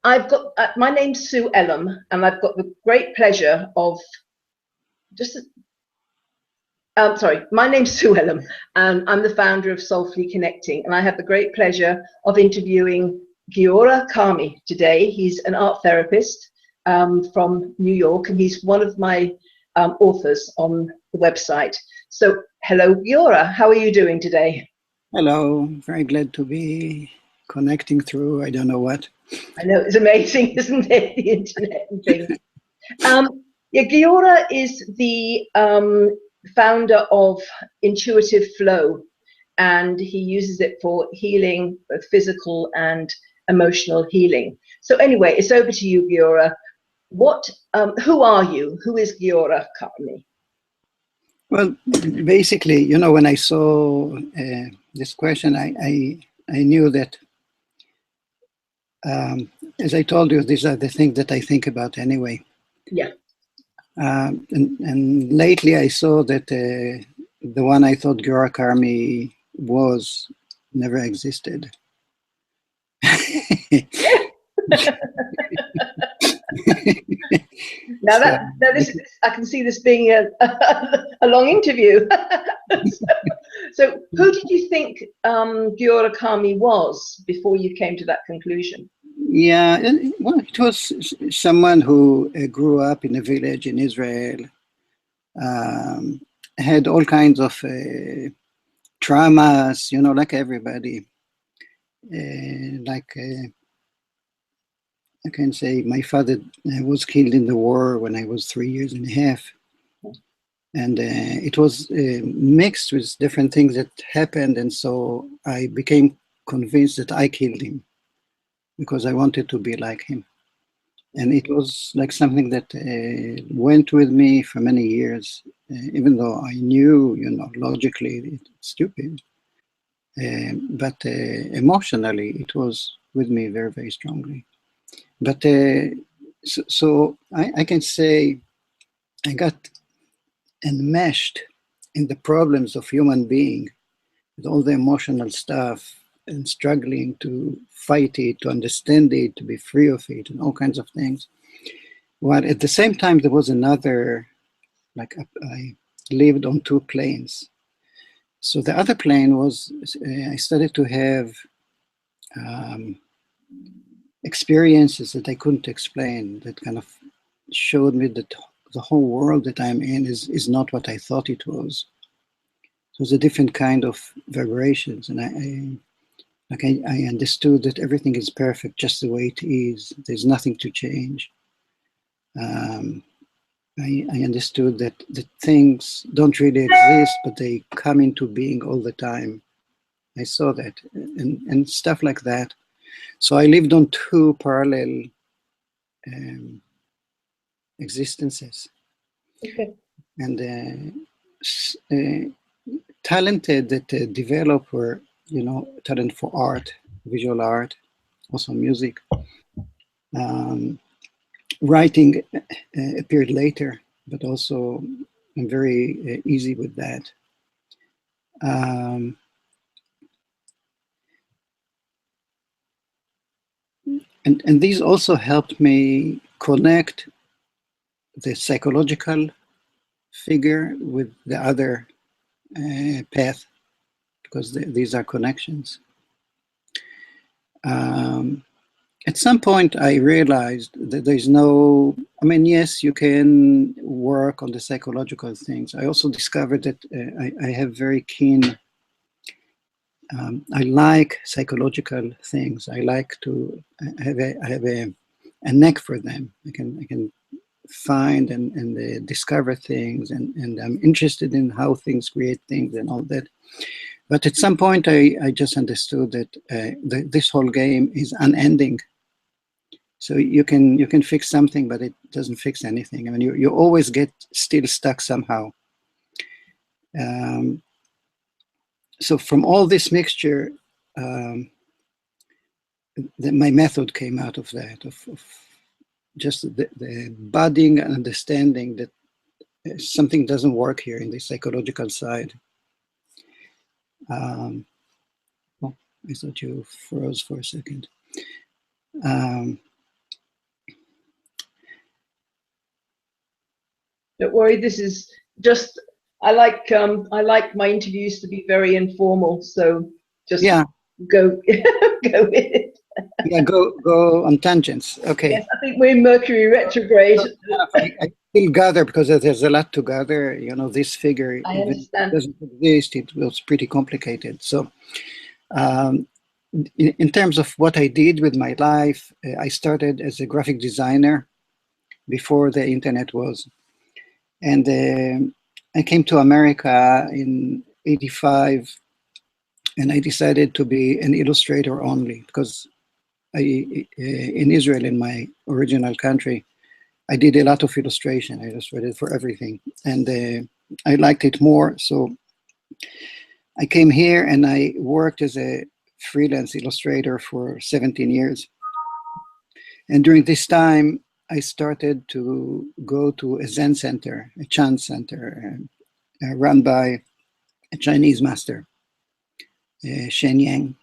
I've got, my name's Sue Ellam, and I've got the great pleasure of just, sorry, my name's Sue Ellam, and I'm the founder of Soulfully Connecting, and I have the great pleasure of interviewing Giora Carmi today. He's an art therapist from New York, and he's one of my authors on the website. So, hello, Giora, how are you doing today? Hello, very glad to be connecting through, I don't know what. I know, it's amazing, isn't it, the internet and things. Yeah, Giora is the founder of Intuitive Flow, and he uses it for healing, both physical and emotional healing. So anyway, it's over to you, Giora. Who are you? Who is Giora Carmi? Well, basically, you know, when I saw this question, I knew that, as I told you, these are the things that I think about anyway. Yeah. And lately I saw that the one I thought Giora Carmi was never existed. Now this I can see this being a long interview. So who did you think Giora Carmi was before you came to that conclusion? Yeah, well, it was someone who grew up in a village in Israel, had all kinds of traumas, you know, like everybody. I can say my father was killed in the war when I was 3 years and a half. And it was mixed with different things that happened. And so I became convinced that I killed him because I wanted to be like him. And it was like something that went with me for many years, even though I knew, you know, logically it's stupid. But emotionally, it was with me very, very strongly. But so I can say I got enmeshed in the problems of human being with all the emotional stuff and struggling to fight it, to understand it, to be free of it, and all kinds of things. While at the same time, there was another, like I lived on two planes. So the other plane was, I started to have experiences that I couldn't explain, that kind of showed me that the whole world that I'm in is not what I thought it was. So it's a different kind of vibrations, and I understood that everything is perfect just the way it is. There's nothing to change. I understood that things don't really exist, but they come into being all the time. I saw that, and stuff like that. So I lived on two parallel existences. Okay. And talented that develop were, you know, talent for art, visual art, also music. Writing appeared later, but also I'm very easy with that. And these also helped me connect the psychological figure with the other path, because these are connections. At some point, I realized that there's no, I mean, yes, you can work on the psychological things. I also discovered that I have very keen, I like psychological things. I like to, I have a knack for them. I can find and discover things, and I'm interested in how things create things and all that. But at some point, I just understood that this whole game is unending. So you can fix something, but it doesn't fix anything. I mean, you always get still stuck somehow. So from all this mixture, my method came out of that, of just the budding understanding that something doesn't work here in the psychological side. Oh, I thought you froze for a second. Don't worry. This is just. I like my interviews to be very informal. So just Yeah, go go with it. yeah, go on tangents. Okay. Yes, I think we're in Mercury retrograde. So, I still gather because there's a lot to gather. You know, this figure, I even if it understand. doesn't exist, it was pretty complicated. So, um, in terms of what I did with my life, I started as a graphic designer before the internet was. And I came to America in '85, and I decided to be an illustrator only because in Israel, in my original country, I did a lot of illustration. I illustrated for everything, and I liked it more. So I came here and I worked as a freelance illustrator for 17 years. And during this time, I started to go to a Zen center, a Chan center, run by a Chinese master, Shen Yang.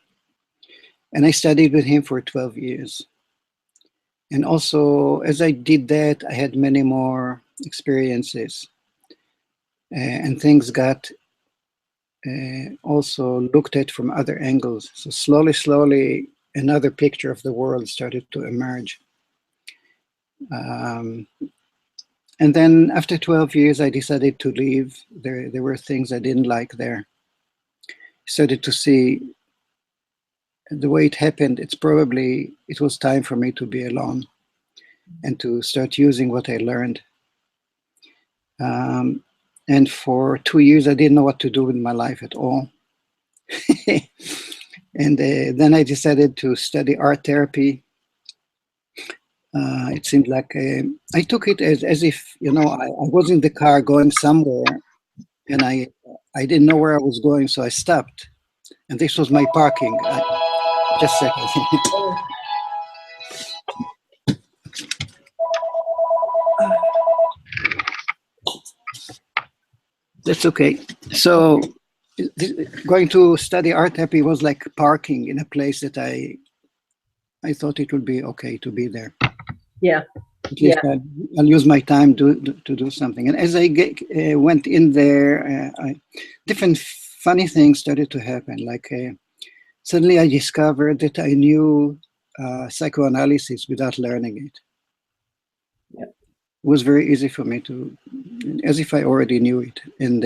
And I studied with him for 12 years. And also, as I did that, I had many more experiences, and things got also looked at from other angles. So slowly, another picture of the world started to emerge. And then after 12 years, I decided to leave. There were things I didn't like there. Started to see the way it happened. It was time for me to be alone and to start using what I learned. And for 2 years, I didn't know what to do with my life at all. And then I decided to study art therapy. It seemed like I took it as if, I was in the car going somewhere, and I didn't know where I was going, so I stopped. And this was my parking. Just a second. That's okay. So going to study art therapy was like parking in a place that I thought it would be okay to be there. Yeah. At least I'll use my time to do something. And as I went in there, different funny things started to happen. Like suddenly I discovered that I knew psychoanalysis without learning it. Yeah. It was very easy for me as if I already knew it. And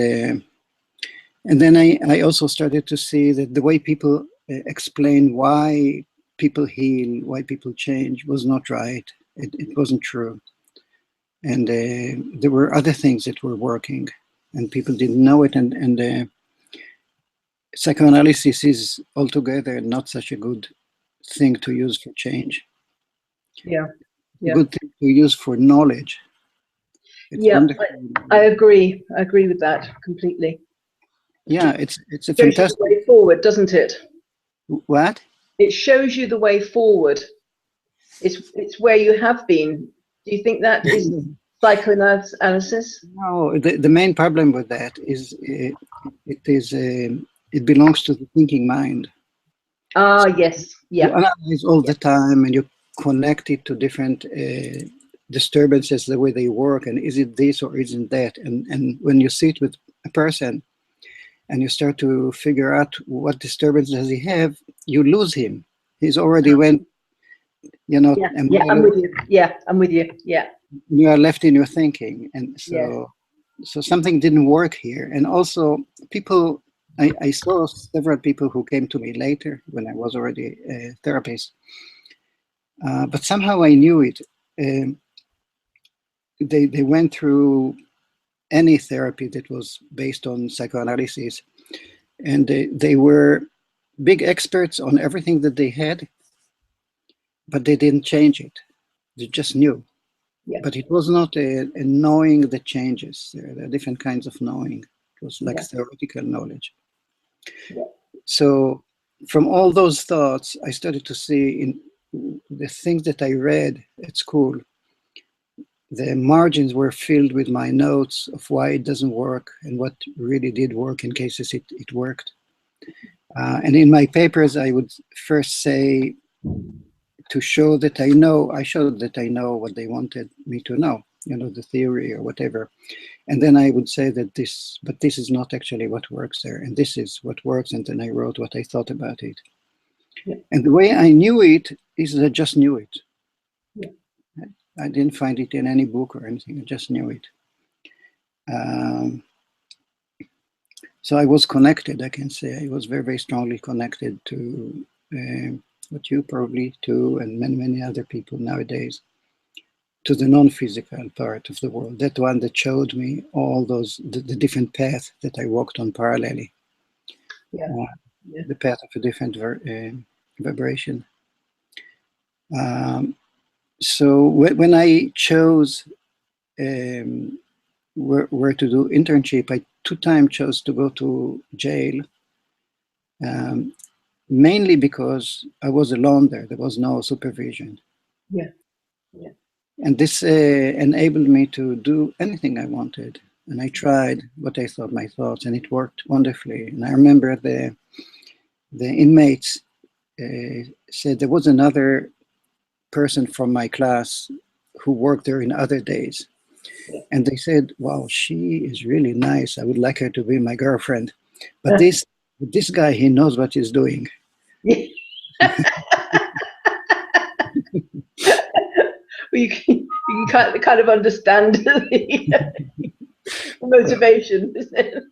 then I also started to see that the way people explain why people heal, why people change was not right. It wasn't true. And there were other things that were working and people didn't know it. And psychoanalysis is altogether not such a good thing to use for change. Yeah. A good thing to use for knowledge. It's wonderful. I agree. I agree with that completely. Yeah, it's a Shows fantastic you the way forward, doesn't it? What? It shows you the way forward. It's where you have been. Do you think that is psychoanalysis? No, the main problem with that is it belongs to the thinking mind. Ah, yes, yeah. You analyze all the time, and you connect it to different disturbances, the way they work, and is it this or isn't that? And when you sit with a person and you start to figure out what disturbance does he have, you lose him. He's already went, Yeah, I'm with you. Yeah, I'm with you. Yeah. You are left in your thinking, and so something didn't work here. And also, people, I saw several people who came to me later when I was already a therapist, but somehow I knew it. They went through any therapy that was based on psychoanalysis, and they were big experts on everything that they had, but they didn't change it. They just knew. Yeah. But it was not a knowing the changes. There are different kinds of knowing. It was like theoretical knowledge. Yeah. So from all those thoughts, I started to see in the things that I read at school, the margins were filled with my notes of why it doesn't work and what really did work in cases it worked. And in my papers, I would first say, to show that I showed that I know what they wanted me to know. the theory or whatever. And then I would say that this is not actually what works there, and this is what works. And then I wrote what I thought about it. Yeah. And the way I knew it is I just knew it. Yeah. I didn't find it in any book or anything. I just knew it. So I was connected, I can say. I was very, very strongly connected to what you probably do, and many, many other people nowadays, to the non-physical part of the world. That one that showed me all those, the different paths that I walked on parallelly. Yeah. The path of a different vibration. So when I chose where to do internship, I 2 times chose to go to jail, mainly because I was alone there. There was no supervision. Yeah. Yeah. And this enabled me to do anything I wanted. And I tried what I thought my thoughts, and it worked wonderfully. And I remember the inmates said there was another person from my class who worked there in other days. And they said, wow, she is really nice. I would like her to be my girlfriend. But this guy, he knows what he's doing. Yeah. You can kind of understand the motivation, isn't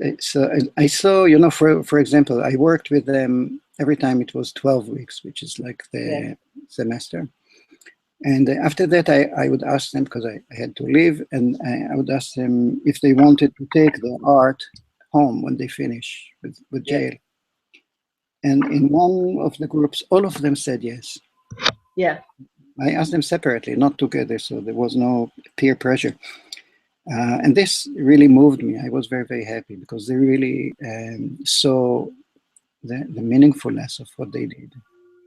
it? So I saw, for example, I worked with them every time it was 12 weeks, which is like the semester. And after that, I would ask them, because I had to leave, and I would ask them if they wanted to take the art home when they finish with jail. And in one of the groups, all of them said yes. Yeah. I asked them separately, not together, so there was no peer pressure. And this really moved me. I was very, very happy because they really saw the meaningfulness of what they did.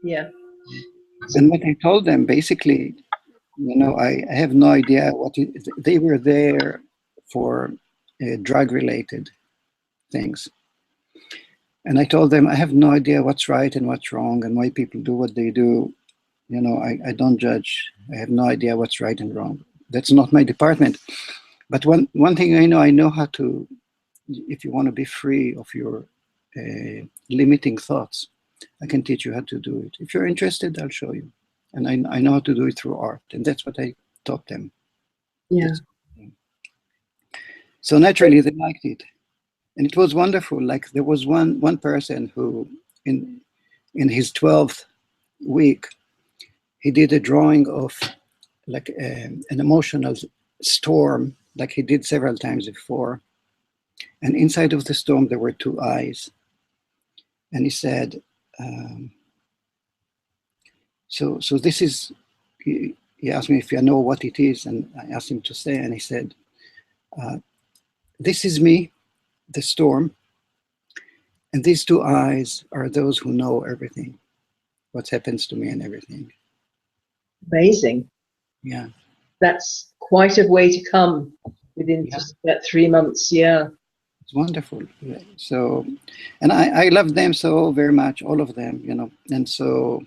Yeah. And what I told them, basically, I have no idea they were there for drug-related things. And I told them, I have no idea what's right and what's wrong and why people do what they do. I don't judge. I have no idea what's right and wrong. That's not my department. But one thing I know how to, if you want to be free of your limiting thoughts, I can teach you how to do it. If you're interested, I'll show you. And I know how to do it through art. And that's what I taught them. Yeah. So naturally, they liked it. And it was wonderful. Like there was one person who, in his 12th week, he did a drawing of like an emotional storm, like he did several times before. And inside of the storm, there were 2 eyes. And he said, so this is, he asked me if I know what it is. And I asked him to say, and he said, this is me, the storm. And these 2 eyes are those who know everything, what happens to me and everything. Amazing. Yeah. That's quite a way to come within just about 3 months. Yeah. It's wonderful. So, and I love them so very much, all of them, And so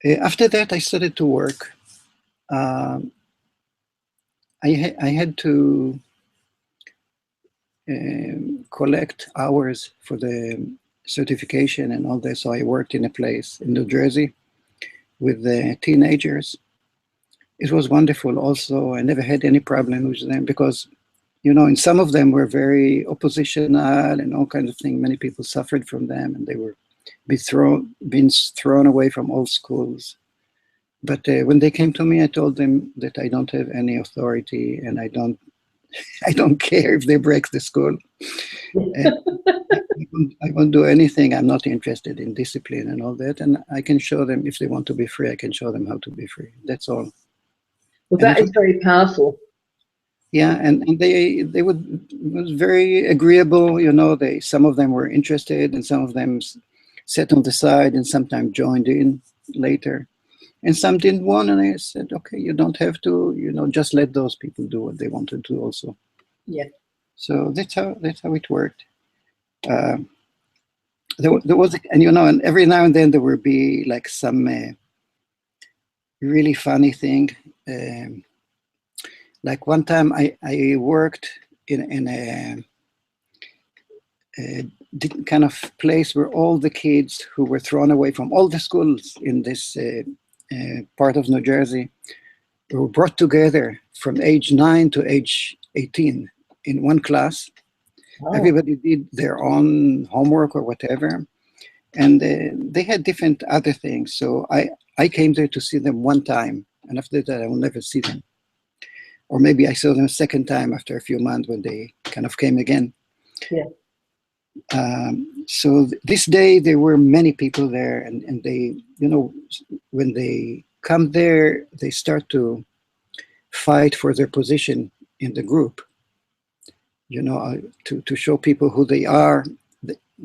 after that, I started to work. I had to collect hours for the certification and all that. So I worked in a place in New Jersey with the teenagers. It was wonderful also. I never had any problem with them because, and some of them were very oppositional and all kinds of things. Many people suffered from them and they were being thrown away from all schools. But when they came to me, I told them that I don't have any authority and I don't care if they break the school. I won't do anything. I'm not interested in discipline and all that. And I can show them if they want to be free, I can show them how to be free. That's all. Well, that is very powerful. Yeah, and they it was very agreeable. Some of them were interested and some of them sat on the side and sometimes joined in later. And some didn't want, and I said, okay, you don't have to, just let those people do what they want to do also. Yeah. So that's how it worked. There was, and and every now and then there would be like some really funny thing. Like one time I worked in a kind of place where all the kids who were thrown away from all the schools in this part of New Jersey were brought together from age 9 to age 18 in one class. Oh. Everybody did their own homework or whatever, and they had different other things. So I came there to see them one time, and after that I will never see them. Or maybe I saw them a second time after a few months when they kind of came again. Yeah. So this day there were many people there, and they, you know, when they come there, they start to fight for their position in the group, you know, to show people who they are,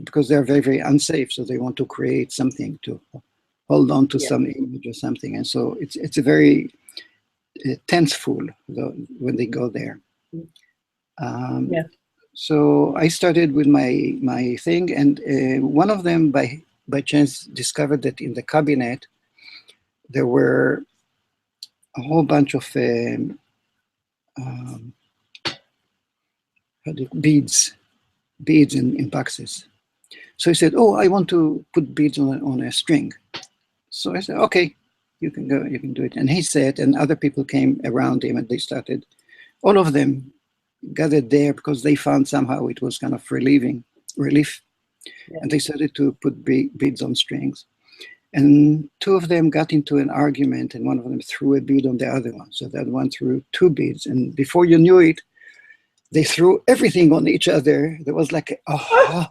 because they're very, very unsafe. So they want to create something to hold on to, some image or something. And so it's a very tenseful when they go there. So I started with my thing, and one of them by chance discovered that in the cabinet there were a whole bunch of beads in boxes. So he said, "Oh, I want to put beads on a string." So I said, "Okay, you can go, you can do it." And he said, and other people came around him, and they started, all of them gathered there because they found somehow it was kind of relief. And they started to put beads on strings. And two of them got into an argument, and one of them threw a bead on the other one. So that one threw two beads. And before you knew it, they threw everything on each other. There was like a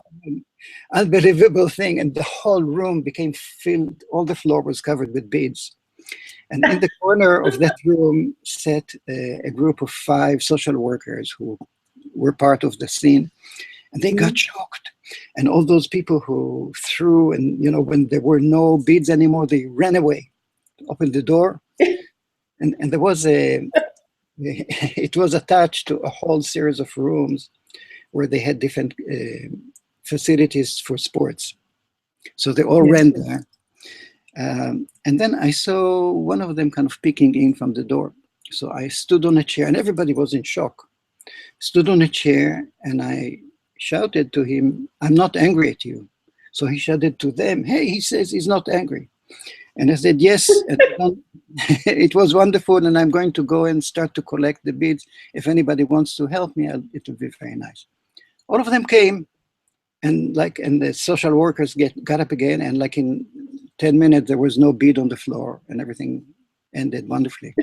unbelievable thing. And the whole room became filled, all the floor was covered with beads. And in the corner of that room sat a group of 5 social workers who were part of the scene. And they got shocked. And all those people who threw, and, you know, when there were no beads anymore, they ran away, opened the door. And there was it was attached to a whole series of rooms where they had different facilities for sports. So they all ran there. And then I saw one of them kind of peeking in from the door. So I stood on a chair, and everybody was in shock. Stood on a chair, and I shouted to him, "I'm not angry at you." So he shouted to them, "Hey," he says, "he's not angry." And I said, "Yes, and it was wonderful, and I'm going to go and start to collect the beads. If anybody wants to help me, it would be very nice." All of them came, and the social workers got up again, and like in 10 minutes, there was no bead on the floor, and everything ended wonderfully.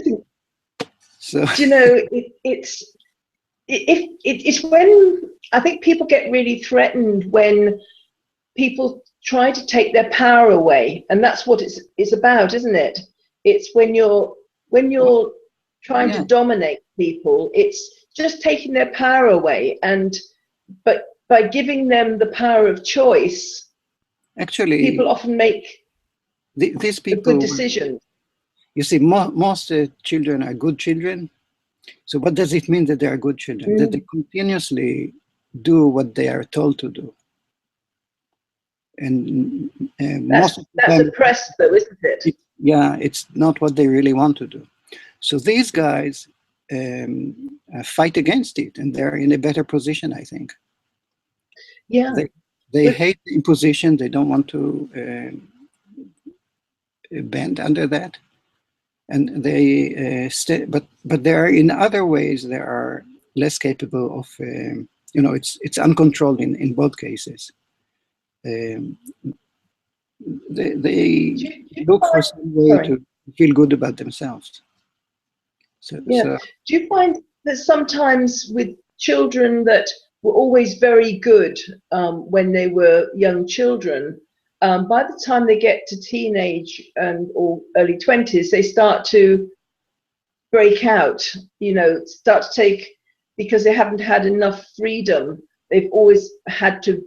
So, do you know, it's when I think people get really threatened when people try to take their power away, and that's what it's about, isn't it? It's when you're trying to dominate people, it's just taking their power away, but by giving them the power of choice, actually, people often make these people good decisions. You see, most children are good children. So what does it mean that they are good children? That they continuously do what they are told to do. And most of the that's time, oppressed, though, isn't it? It's not what they really want to do. So these guys fight against it, and they're in a better position, I think. Yeah. They hate the imposition. They don't want to bend under that. And they but there are, in other ways, they are less capable of, it's uncontrolled in both cases. They look for some way to feel good about themselves. So do you find that sometimes with children that were always very good when they were young children, by the time they get to teenage or early 20s, they start to break out, start to take, because they haven't had enough freedom. They've always had to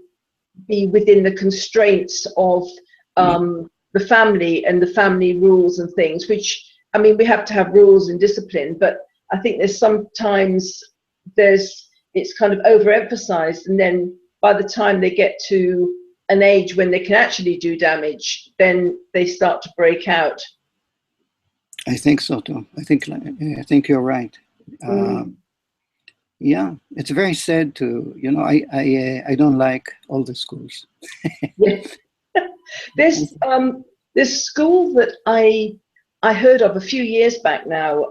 be within the constraints of the family and the family rules and things, which, I mean, we have to have rules and discipline, but I think there's sometimes it's kind of overemphasized, and then by the time they get to an age when they can actually do damage, then they start to break out. I think so too. I think you're right. Mm. Yeah, it's very sad to, you know, I don't like all the schools. Yeah. There's this school that I heard of a few years back now.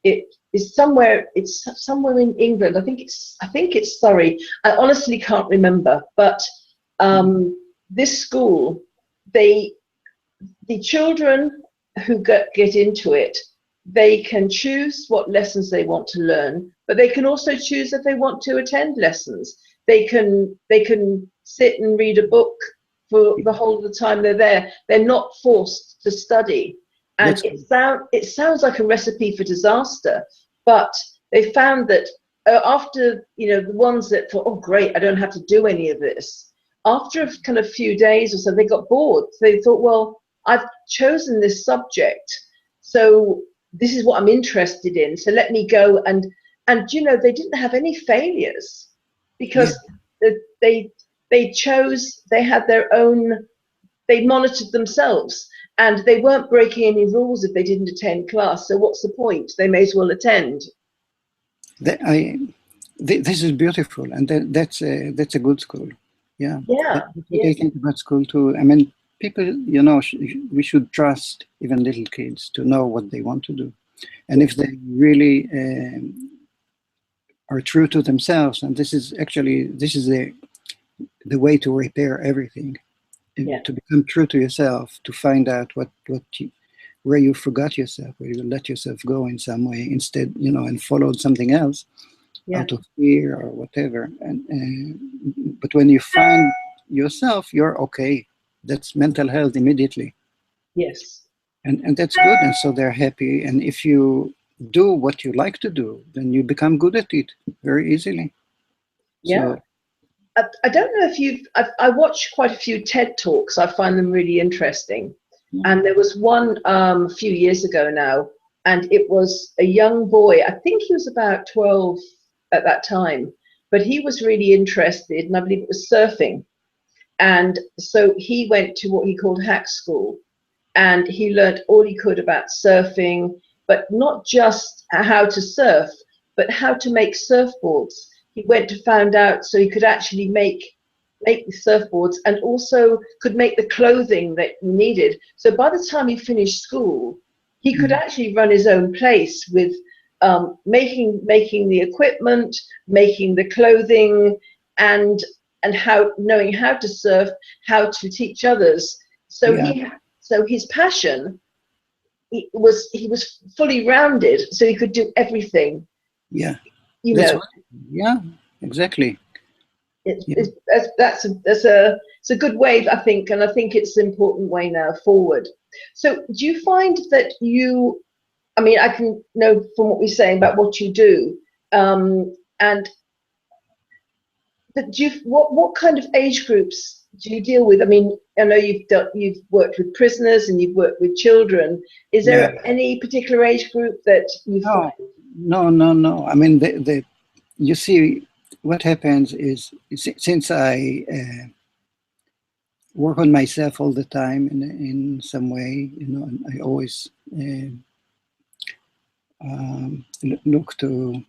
It is somewhere. It's somewhere in England. I think it's Surrey. I honestly can't remember. But this school, they the children who get into it, they can choose what lessons they want to learn, but they can also choose if they want to attend lessons. They can sit and read a book for the whole of the time they're there. They're not forced to study, and That's it sounds like a recipe for disaster. But they found that after the ones that thought, oh great, I don't have to do any of this. After a kind of few days or so, they got bored. They thought, well, I've chosen this subject, so this is what I'm interested in. So let me go and they didn't have any failures yeah, because they they chose. They had their own. They monitored themselves, and they weren't breaking any rules if they didn't attend class. So what's the point? They may as well attend. that, this is beautiful, and that's a good school. Yeah, Yeah, that's what yeah, I think about school too. I mean, people, you know, we should trust even little kids to know what they want to do, and if they really are true to themselves, and this is the way to repair everything, yeah, to become true to yourself, to find out where you forgot yourself, where you let yourself go in some way instead, you know, and followed something else yeah. out of fear or whatever. And but when you find yourself, you're okay. That's mental health immediately, Yes. and that's good. And so they're happy. And if you do what you like to do, then you become good at it very easily. Yeah. So I don't know if I watch quite a few TED Talks. I find them really interesting. yeah, And there was one a few years ago now, and it was a young boy. I think he was about 12 at that time, but he was really interested, and I believe it was surfing. And so he went to what he called hack school, and he learned all he could about surfing, but not just how to surf, but how to make surfboards. He went to find out so he could actually make the surfboards and also could make the clothing that he needed. So by the time he finished school, he could mm, actually run his own place with making the equipment, making the clothing, and how knowing how to surf, how to teach others. So yeah, his passion, he was fully rounded, so he could do everything. yeah. You That's know, what. Yeah, exactly. Yeah, it's a good way, I think, and I think it's an important way now forward. So, do you find that you? I mean, I can know from what we're saying about what you do, and do you, what kind of age groups do you deal with? I mean, I know you've worked with prisoners and you've worked with children. Is yeah. there any particular age group that you No, find? no. I mean, you see, what happens is since I work on myself all the time in some way, you know, and I always look to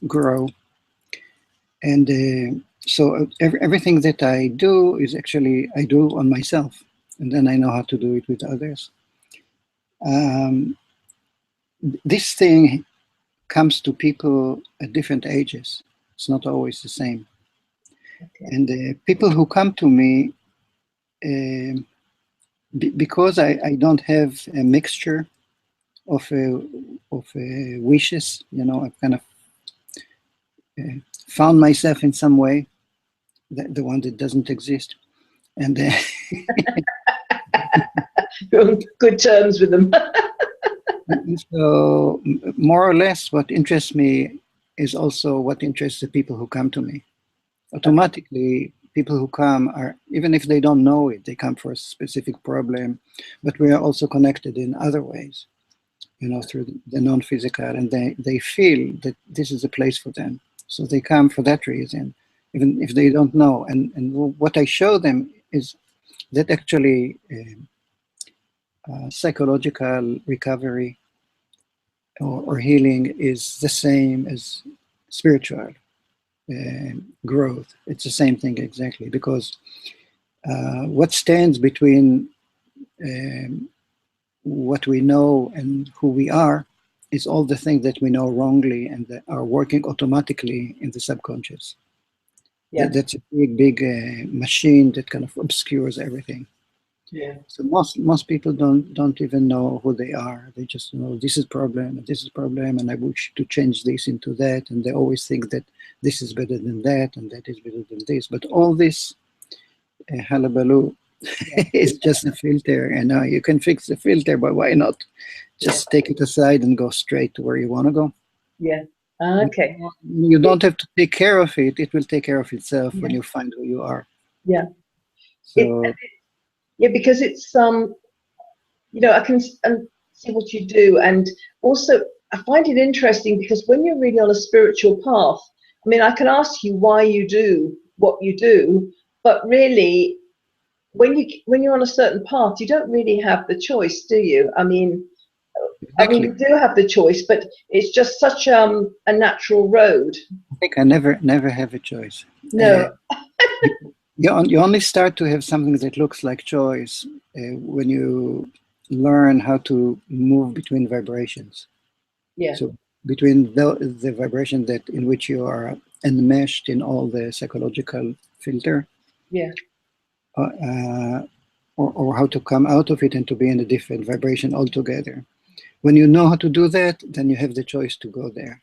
grow, and so everything that I do is actually I do on myself, and then I know how to do it with others. Um, this thing comes to people at different ages. It's not always the same. Okay. And the people who come to me, because I don't have a mixture of wishes, you know, I've kind of found myself in some way, the one that doesn't exist. And You're on good terms with them. so, more or less, what interests me is also what interests the people who come to me. Okay. Automatically, people who come are, even if they don't know it, they come for a specific problem, but we are also connected in other ways, you know, through the non-physical, and they feel that this is a place for them. So they come for that reason, even if they don't know. And what I show them is that actually psychological recovery or healing is the same as spiritual growth. It's the same thing exactly, because what stands between what we know and who we are is all the things that we know wrongly and that are working automatically in the subconscious. Yeah. That's a big machine that kind of obscures everything. Yeah. So most people don't even know who they are. They just know this is problem and this is problem, and I wish to change this into that, and they always think that this is better than that and that is better than this. But all this hullabaloo is just a filter, and you can fix the filter, but why not just take it aside and go straight to where you want to go? Yeah. Okay. You don't have to take care of it. It will take care of itself when Yeah. you find who you are. Yeah. So Yeah, because it's you know, I can see what you do, and also I find it interesting because when you're really on a spiritual path, I mean, I can ask you why you do what you do, but really, when you're on a certain path, you don't really have the choice, do you? I mean, exactly. you do have the choice, but it's just such a natural road. I think I never have a choice. No. You only start to have something that looks like choice when you learn how to move between vibrations. Yeah. So between the vibration that in which you are enmeshed in all the psychological filter, Yeah. Or how to come out of it and to be in a different vibration altogether. When you know how to do that, then you have the choice to go there.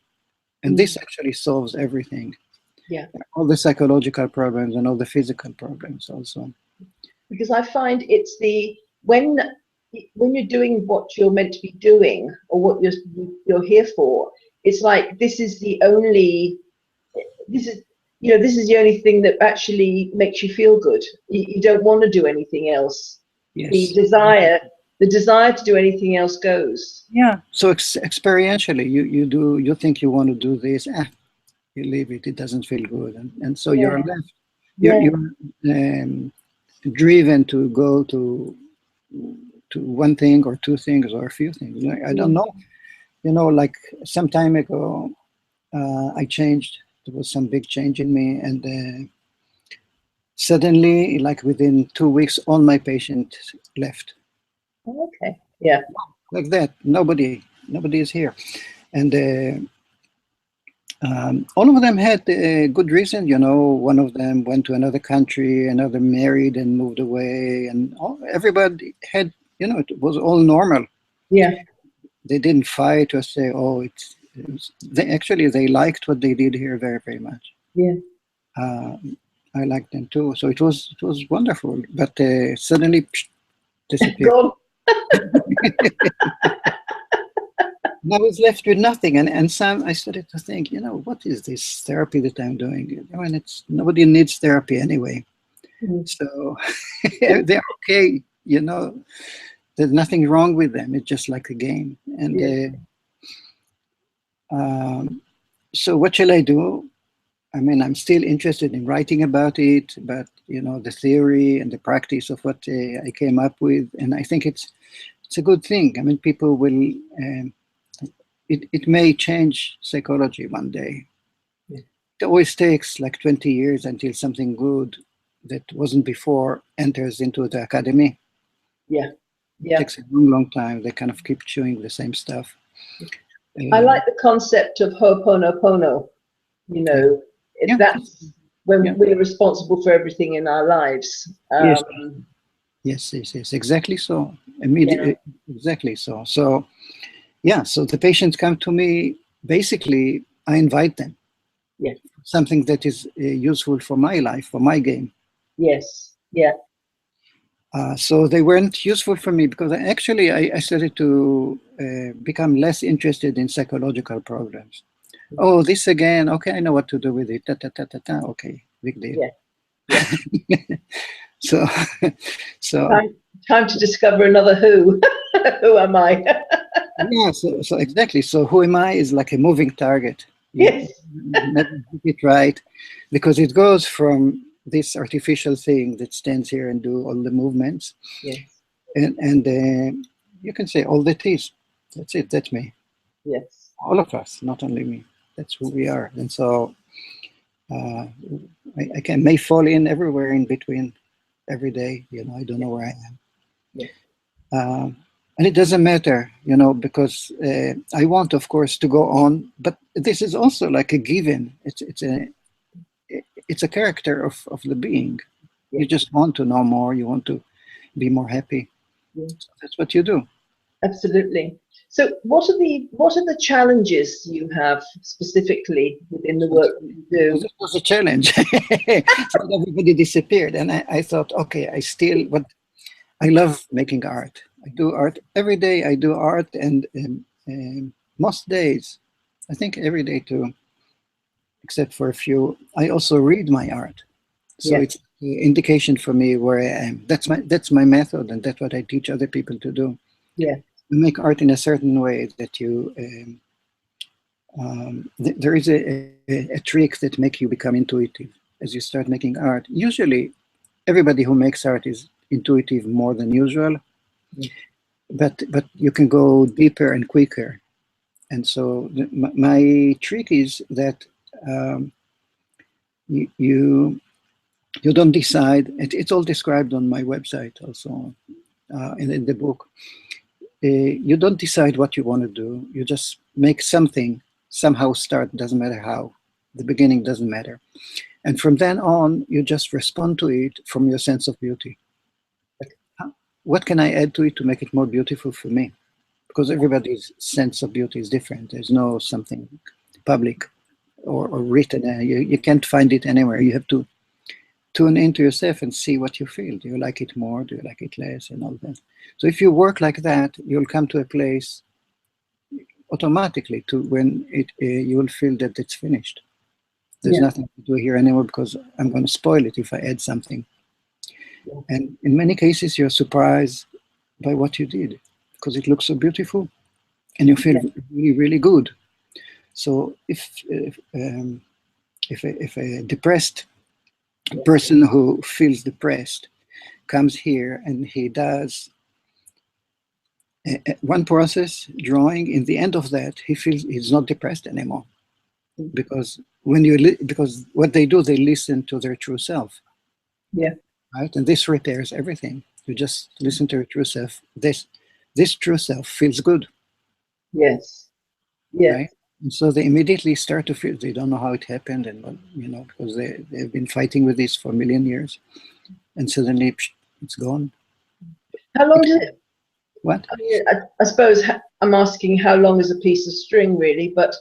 And this actually solves everything. Yeah. All the psychological problems and all the physical problems also. Because I find it's when you're doing what you're meant to be doing or what you're here for, it's like this is the only thing that actually makes you feel good. You don't want to do anything else. Yes. The desire to do anything else goes. Yeah. So experientially, you think you want to do this, you leave it. It doesn't feel good, and so you're left. You're driven to go to one thing or two things or a few things. I don't know. Like some time ago, I changed. There was some big change in me, and suddenly, like within 2 weeks, all my patients left. Okay. Yeah. Like that. Nobody is here, and all of them had a good reason. One of them went to another country, another married and moved away, and everybody had. It was all normal. Yeah. They didn't fight or say, "Oh, they liked what they did here very, very much." Yeah. I liked them too, so it was wonderful. But suddenly disappeared. Gone. And I was left with nothing, and some I started to think, what is this therapy that I'm doing? And nobody needs therapy anyway, so they're okay. There's nothing wrong with them. It's just like a game, and so what shall I do? I mean, I'm still interested in writing about it, but the theory and the practice of what I came up with, and I think it's a good thing. I mean, people will. It may change psychology one day. It always takes like 20 years until something good that wasn't before enters into the academy. Yeah. It takes a long, long time. They kind of keep chewing the same stuff. I like the concept of Ho'oponopono. That's when we're responsible for everything in our lives. Yes. Exactly so. Immediately, exactly so. So, so the patients come to me. Basically, I invite them. Yeah. Something that is useful for my life, for my game. Yes. Yeah. So they weren't useful for me because I started to become less interested in psychological problems. Oh, this again. Okay, I know what to do with it. Okay, big deal. Yeah. So time to discover another who. Who am I? So exactly. So who am I is like a moving target. Yes. Never get it right, because it goes from this artificial thing that stands here and do all the movements. Yes. And You can say all that is. That's it. That's me. Yes. All of us, not only me. That's who we are. And so uh, I can may fall in everywhere in between every day. I don't know where I am. Yeah. And it doesn't matter, because I want, of course, to go on. But this is also like a given. It's a character of the being. Yeah. You just want to know more. You want to be more happy. Yeah. So that's what you do. Absolutely. So what are the challenges you have specifically within the work that you do? This was a challenge. So everybody disappeared, and I thought, okay, I love making art. I do art every day. I do art, and most days, I think every day too, except for a few. I also read my art, so Yeah. it's an indication for me where I am. That's my method, and that's what I teach other people to do. Yeah. You make art in a certain way that there is a trick that makes you become intuitive as you start making art. Usually, everybody who makes art is intuitive more than usual, but you can go deeper and quicker. And so my trick is that um, you don't decide. It's all described on my website also, in the book. You don't decide what you want to do. You just make something, somehow start, doesn't matter how. The beginning doesn't matter. And from then on, you just respond to it from your sense of beauty. What can I add to it to make it more beautiful for me? Because everybody's sense of beauty is different. There's no something public or written. You can't find it anywhere. You have to tune into yourself and see what you feel. Do you like it more? Do you like it less? And all that. So if you work like that, you'll come to a place automatically to when you will feel that it's finished. There's Yeah. nothing to do here anymore because I'm going to spoil it if I add something. And in many cases, you're surprised by what you did because it looks so beautiful and you feel really, really good. So if a depressed person who feels depressed comes here and he does one process drawing, in the end of that, he feels he's not depressed anymore. Because because what they do, they listen to their true self. Yeah. Right? And this repairs everything. You just listen to your true self. This true self feels good. Yes. Yes. Right? And so they immediately start to feel they don't know how it happened, and because they've been fighting with this for a million years, and suddenly it's gone. How long does it? What? I mean, I suppose I'm asking how long is a piece of string, really, but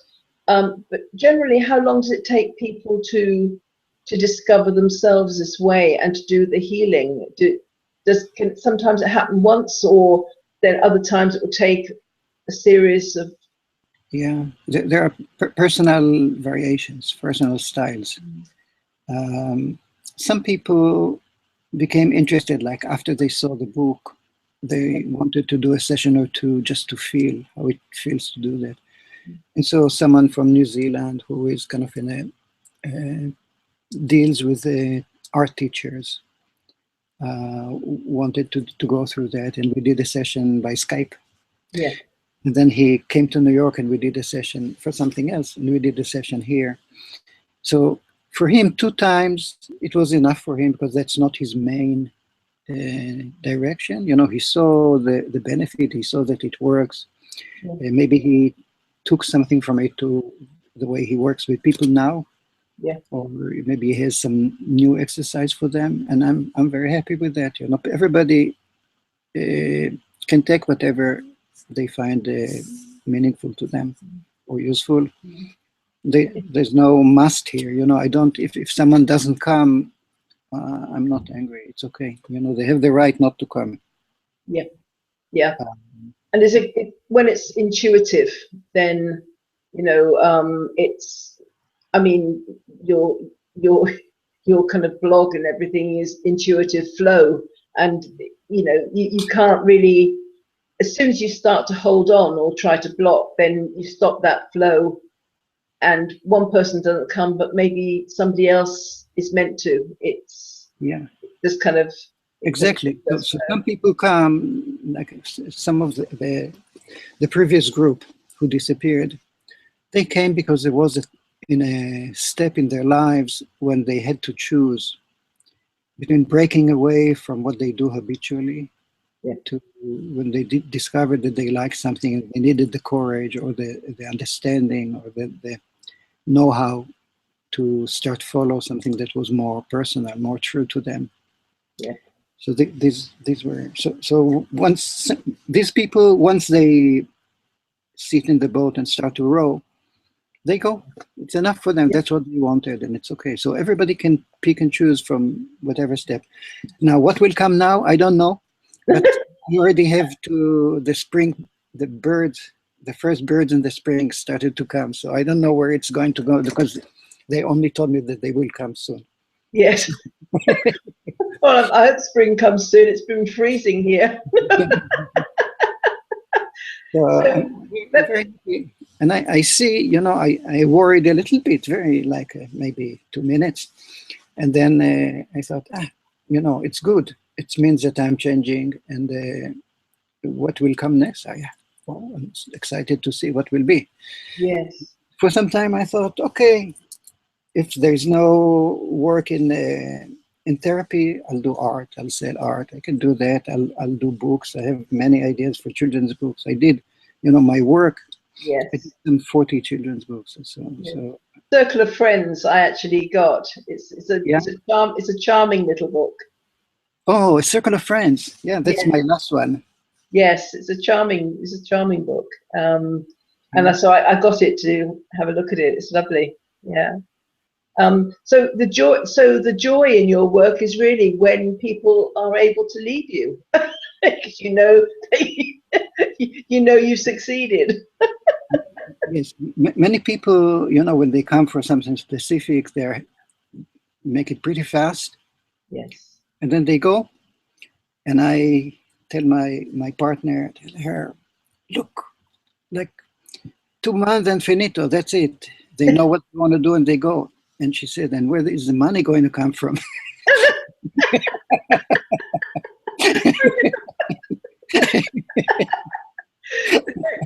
generally, how long does it take people to discover themselves this way and to do the healing? Can sometimes it happen once, or then other times it will take a series of. Yeah, there are personal variations, personal styles. Some people became interested, like after they saw the book, they wanted to do a session or two just to feel how it feels to do that. And so someone from New Zealand who is kind of deals with art teachers wanted to go through that, and we did a session by Skype. Yeah. And then he came to New York and we did a session for something else, and we did a session here. So for him, 2 times, it was enough for him because that's not his main direction. He saw the benefit, he saw that it works. Maybe he took something from it to the way he works with people now. Yeah. Or maybe he has some new exercise for them, and I'm very happy with that. Everybody can take whatever they find meaningful to them or useful. There's no must here. I don't. If someone doesn't come, I'm not angry. It's okay. They have the right not to come. Yeah. Yeah. And is it when it's intuitive, then it's. I mean, your kind of blog and everything is intuitive flow, and you can't really. As soon as you start to hold on or try to block, then you stop that flow, and one person doesn't come, but maybe somebody else is meant to. It's just kind of Exactly. So some people come, like some of the previous group who disappeared, they came because there was in a step in their lives when they had to choose between breaking away from what they do habitually, yeah, to when they discovered that they liked something and they needed the courage or the understanding or the know-how to start follow something that was more personal, more true to them. yeah. So these were so once these people, once they sit in the boat and start to row, they go. It's enough for them. Yeah. That's what they wanted, and it's okay. So everybody can pick and choose from whatever step. Now, what will come now, I don't know, but you already have the spring, the birds, the first birds in the spring started to come. So I don't know where it's going to go because they only told me that they will come soon. Yes. Well, I hope spring comes soon. It's been freezing here. So I'm very happy. And I see, I worried a little bit, very like maybe 2 minutes. And then I thought, it's good. It means that I'm changing. And what will come next? I'm excited to see what will be. Yes. For some time, I thought, okay, if there's no work in therapy, I'll do art. I'll sell art. I can do that. I'll do books. I have many ideas for children's books. I did, my work. Yes. I did some 40 children's books and so on. Yeah. So Circle of Friends I actually got. It's a charming little book. oh, A Circle of Friends. Yeah, that's my last one. Yes, it's a charming book. And so I got it to have a look at it. It's lovely. Yeah. So the joy in your work is really when people are able to leave you, because you've succeeded. Yes, many people, when they come for something specific, they make it pretty fast, Yes. and then they go. And I tell my partner, tell her, look, like 2 months and finito. That's it. They know what they want to do and they go. And she said, and where is the money going to come from?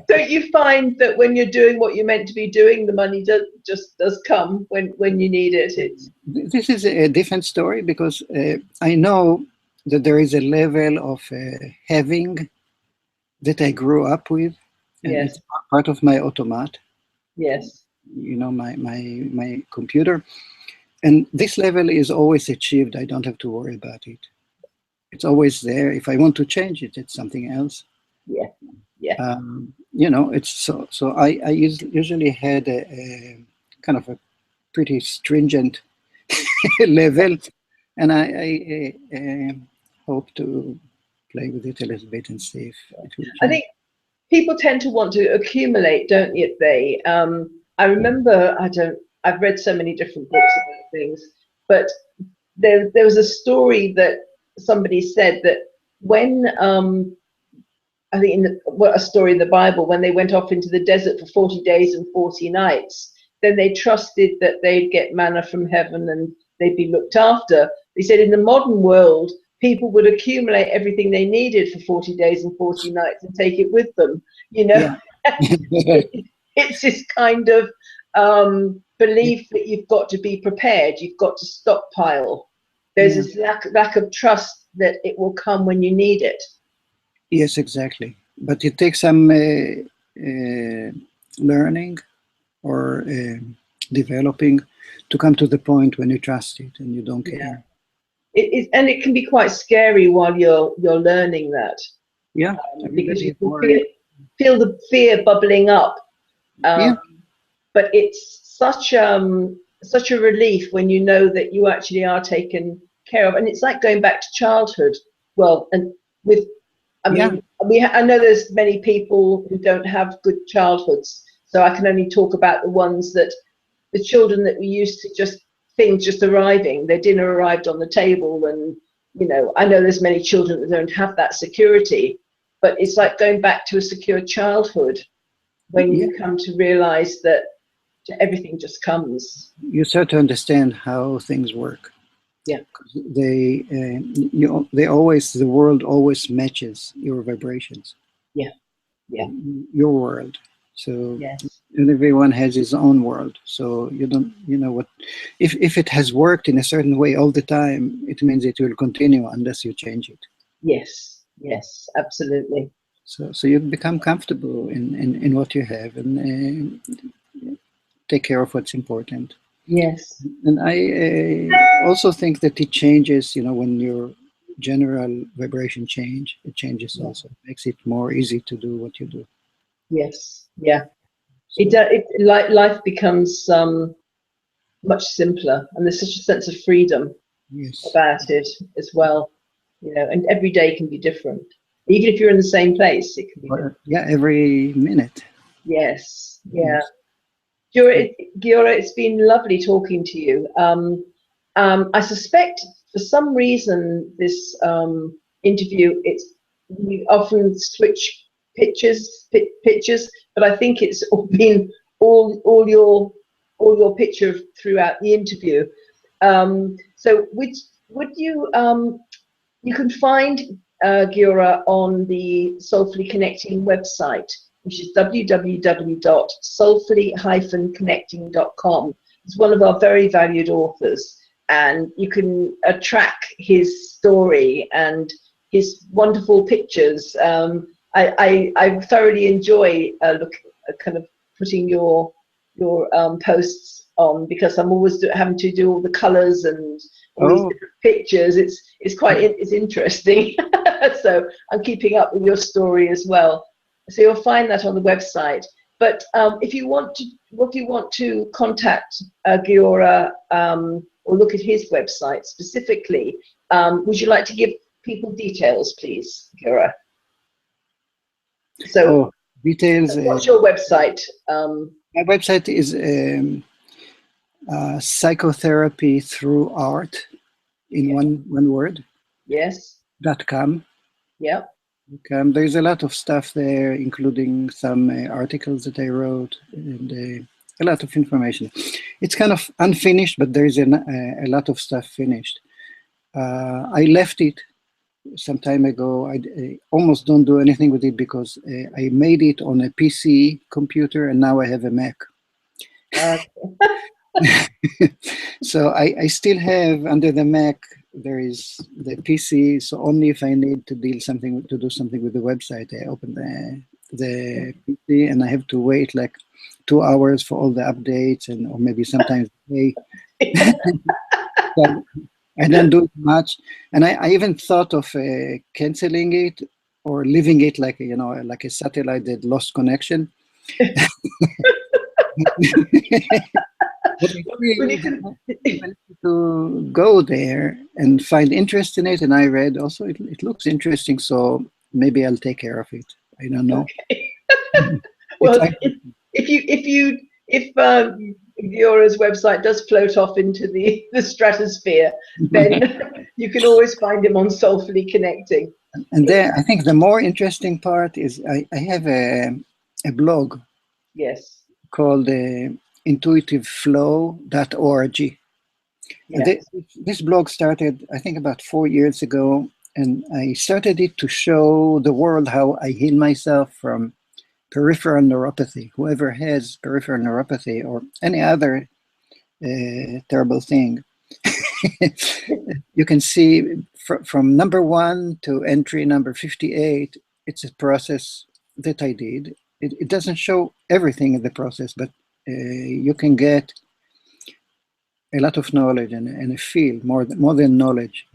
Don't you find that when you're doing what you're meant to be doing, the money does come when you need it? This is a different story because I know that there is a level of having that I grew up with, and Yes. it's part of my automat. Yes. My computer, and this level is always achieved. I don't have to worry about it. It's always there. If I want to change it, it's something else. Yeah. Yeah. It's so I usually had a kind of a pretty stringent level, and I hope to play with it a little bit and see if it will change. I think people tend to want to accumulate, don't they? I remember, I've read so many different books about things, but there was a story that somebody said that when I think a story in the Bible, when they went off into the desert for 40 days and 40 nights, then they trusted that they'd get manna from heaven and they'd be looked after. They said in the modern world, people would accumulate everything they needed for 40 days and 40 nights and take it with them. Yeah. It's this kind of belief that you've got to be prepared, you've got to stockpile. There's this lack of trust that it will come when you need it. Yes, exactly. But it takes some learning or developing to come to the point when you trust it and you don't care. And it can be quite scary while you're learning that. Yeah, because you can feel the fear bubbling up. But it's such a relief when you know that you actually are taken care of, and it's like going back to childhood. Well, and I know there's many people who don't have good childhoods, so I can only talk about the children that we used to things just arriving, their dinner arrived on the table, and I know there's many children that don't have that security, but it's like going back to a secure childhood when you come to realize that everything just comes. You start to understand how things work. Yeah. They, the world always matches your vibrations. Yeah. Yeah. Your world. So Yes. and everyone has his own world. So you don't, you know what, if it has worked in a certain way all the time, it means it will continue unless you change it. Yes. Yes. Absolutely. So you become comfortable in what you have, and take care of what's important. Yes. And I also think that it changes, you know, when your general vibration change, it changes Yeah. also. It makes it more easy to do what you do. Yes. Yeah. So, Like life becomes much simpler, and there's such a sense of freedom yes. about it as well. You know, and every day can be different. Even if you're in the same place, it can be different. Yeah, every minute. Yes. Yeah. Yes. Giora, it's been lovely talking to you. I suspect for some reason this interview, we often switch pictures, but I think it's all been all your picture throughout the interview. So would you you can find Giora on the Soulfully Connecting website, which is www.soulfully-connecting.com. He's one of our very valued authors, and you can track his story and his wonderful pictures. I thoroughly enjoy kind of putting your posts on, because I'm always having to do all the colours and all these Oh, different pictures. It's interesting. So I'm keeping up with your story as well. So you'll find that on the website. But if you want to contact Giora or look at his website specifically, would you like to give people details, please, Giora? So oh, details. what's your website? My website is psychotherapy through art in Yeah. one word Yes. .com. Yeah. There's a lot of stuff there, including some articles that I wrote, and a lot of information. It's kind of unfinished, but there's a lot of stuff finished. I left it some time ago. I almost don't do anything with it because I made it on a PC computer, and now I have a Mac. So I still have under the Mac, there is the PC. So only if I need to do something with the website, I open the PC, and I have to wait like 2 hours for all the updates, or maybe sometimes a day. So I don't do it much, and I even thought of canceling it or leaving it like like a satellite that lost connection. But I Well, feel you that can. people need to go there and find interest in it. And I read also it looks interesting, so maybe I'll take care of it. I don't know. Okay. It's Well, if Giora's website does float off into the stratosphere, then you can always find him on Soulfully Connecting. and there I think the more interesting part is I have a blog Yes. called intuitiveflow.org. Yeah. This blog started, I think, about 4 years ago, and I started it to show the world how I heal myself from peripheral neuropathy. Whoever has peripheral neuropathy or any other terrible thing, you can see from number 1 to entry number 58, it's a process that I did. It doesn't show everything in the process, but you can get a lot of knowledge and a feel, more than knowledge,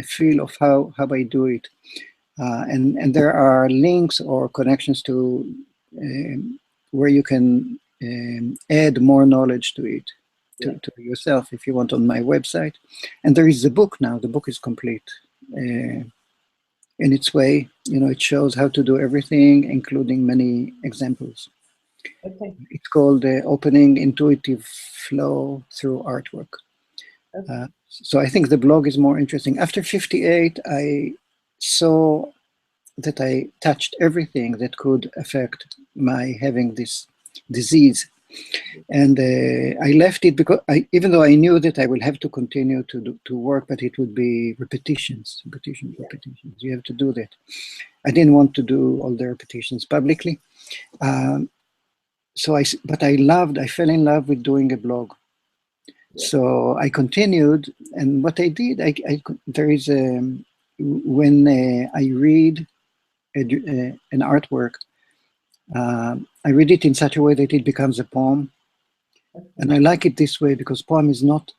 a feel of how I do it. And there are links or connections to where you can add more knowledge to it, to yourself if you want, on my website. And there is a book now. The book is complete in its way. It shows how to do everything, including many examples. Okay. It's called Opening Intuitive Flow Through Artwork. Okay. So I think the blog is more interesting. After 58, I saw that I touched everything that could affect my having this disease. And I left it because even though I knew that I will have to continue to work, but it would be repetitions. You have to do that. I didn't want to do all the repetitions publicly. But I fell in love with doing a blog. So I continued, and what I did, there is when I read an artwork, I read it in such a way that it becomes a poem. And I like it this way because poem is not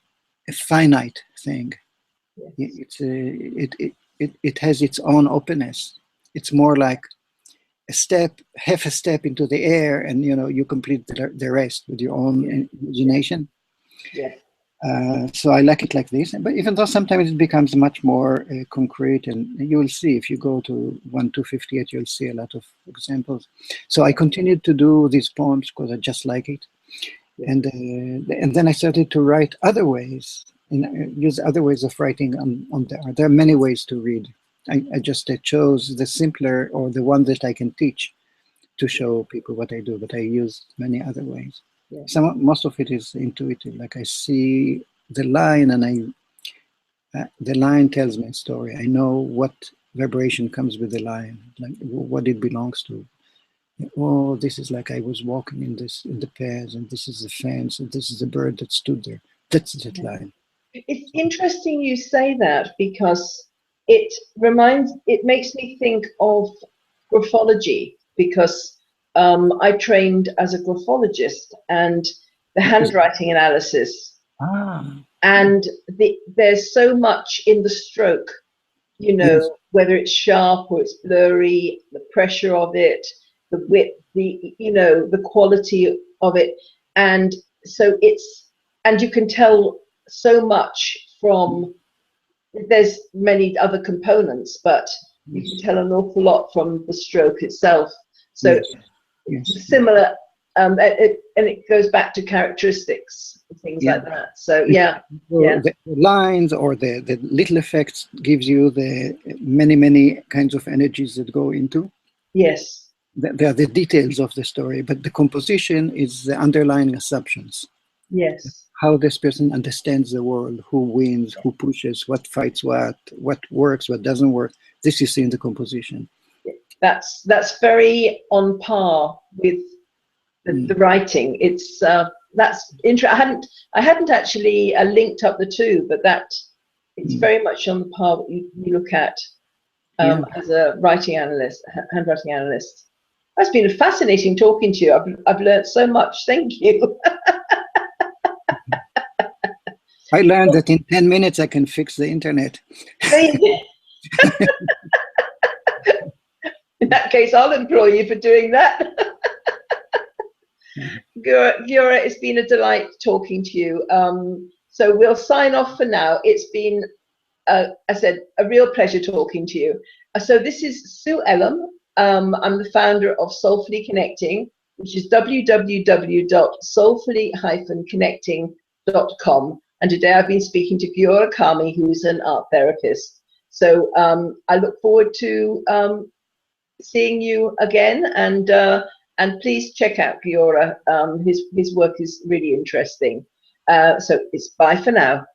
a finite thing. It has its own openness. It's more like a step, half a step into the air, and you complete the rest with your own imagination. Yeah. So I like it like this. But even though sometimes it becomes much more concrete, and you will see if you go to 1258, you'll see a lot of examples. So I continued to do these poems because I just like it. And then I started to write other ways, and use other ways of writing on the art. There are many ways to read. I just chose the simpler or the one that I can teach to show people what I do, but I use many other ways. Most of it is intuitive. Like I see the line, and the line tells me a story. I know what vibration comes with the line, like what it belongs to. Oh, this is like I was walking in the paths, and this is the fence, and this is the bird that stood there. That's that line. It's interesting you say that, because it makes me think of graphology, because I trained as a graphologist, and the handwriting analysis. And there's so much in the stroke, Yes. whether it's sharp or it's blurry, the pressure of it, the width, the quality of it. And so and you can tell so much from, there's many other components, but you can tell an awful lot from the stroke itself. So Yes. similar, and it goes back to characteristics, things like that. So the lines or the little effects gives you the many kinds of energies that go into. Yes. They are the details of the story, but the composition is the underlying assumptions. Yes. How this person understands the world, who wins, who pushes, what fights what works, what doesn't work. This you see in the composition. That's very on par with the writing. It's that's interesting. I hadn't actually linked up the two, but it's very much on the par what you look at as a writing analyst, handwriting analyst. It's been fascinating talking to you. I've learned so much. Thank you. I learned that in 10 minutes I can fix the internet. In that case, I'll employ you for doing that. Giora, it's been a delight talking to you. So we'll sign off for now. It's been, I said, a real pleasure talking to you. So this is Sue Ellam. I'm the founder of Soulfully Connecting, which is www.soulfully-connecting.com. And today I've been speaking to Giora Carmi, who's an art therapist. So I look forward to seeing you again, and please check out Giora. His work is really interesting. So it's bye for now.